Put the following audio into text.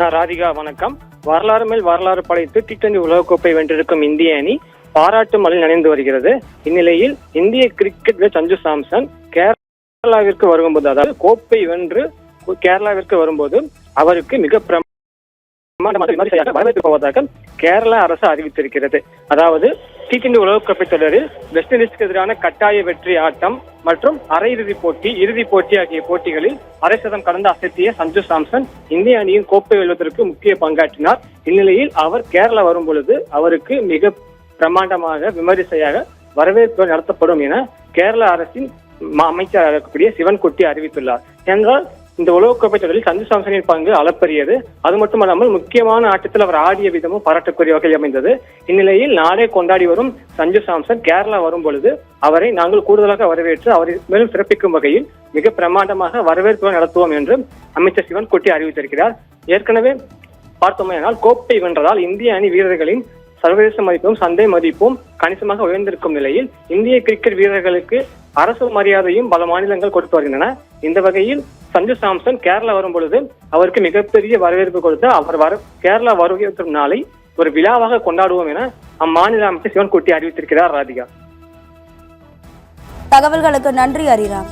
ராதிகா வணக்கம். வரலாறு மேல் வரலாறு படைத்து T20 உலகக்கோப்பை வென்றிருக்கும் இந்திய அணி பாராட்டு மழையில் நனைந்து வருகிறது. இந்நிலையில் இந்திய கிரிக்கெட் வீரர் சஞ்சு சாம்சன் கேரளாவிற்கு வரும்போது, அதாவது கோப்பை வென்று கேரளாவிற்கு வரும்போது அவருக்கு மிக வரவேற்பு போவதாக கேரளா அரசு அறிவித்திருக்கிறது. அதாவது T20 உலகக்கோப்பை தொடரில் வெஸ்ட் இண்டீஸ்க்கு எதிரான கட்டாய வெற்றி ஆட்டம் மற்றும் அரையிறுதிப் போட்டி, இறுதிப் போட்டி ஆகிய போட்டிகளில் 1/2 கடந்து அசத்திய சஞ்சு சாம்சன் இந்திய அணியின் கோப்பை வெல்வதற்கு முக்கிய பங்காற்றினார். இந்நிலையில் அவர் கேரளா வரும் பொழுது அவருக்கு மிக பிரமாண்டமாக விமரிசையாக வரவேற்பு நடத்தப்படும் என கேரள அரசின் அமைச்சராக இருக்கக்கூடிய சிவன்குட்டி அறிவித்துள்ளார். என்றால் இந்த உலகக்கோப்பை தொடரில் சஞ்சு சாம்சனின் பங்கு அளப்பரியது. அது மட்டுமல்லாமல் முக்கியமான ஆட்டத்தில் அவர் ஆடிய விதமும் பாராட்டுக்குரிய வகையில் அமைந்தது. இந்நிலையில் நாளே கொண்டாடி வரும் சஞ்சு சாம்சன் கேரளா வரும் பொழுது அவரை நாங்கள் கூடுதலாக வரவேற்று அவரை மேலும் சிறப்பிக்கும் வகையில் மிக பிரமாண்டமாக வரவேற்பு நடத்துவோம் என்று அமைச்சர் சிவன்குட்டி அறிவித்திருக்கிறார். ஏற்கனவே பார்த்தோமேனால் கோப்பை வென்றதால் இந்திய அணி வீரர்களின் சர்வதேச மதிப்பும் சந்தை மதிப்பும் கணிசமாக உயர்ந்திருக்கும் நிலையில் இந்திய கிரிக்கெட் வீரர்களுக்கு அரசு மரியாதையும் பல மாநிலங்கள் கொடுத்து வருகின்றன. இந்த வகையில் சஞ்சு சாம்சன் கேரளா வரும் பொழுது அவருக்கு மிகப்பெரிய வரவேற்பு கொடுத்து அவர் கேரளா வருகிற நாளை ஒரு விழாவாக கொண்டாடுவோம் என அம்மாநில அமைச்சர் சிவன்குட்டி அறிவித்திருக்கிறார். ராதிகா, தகவல்களுக்கு நன்றி ஹரிராம்.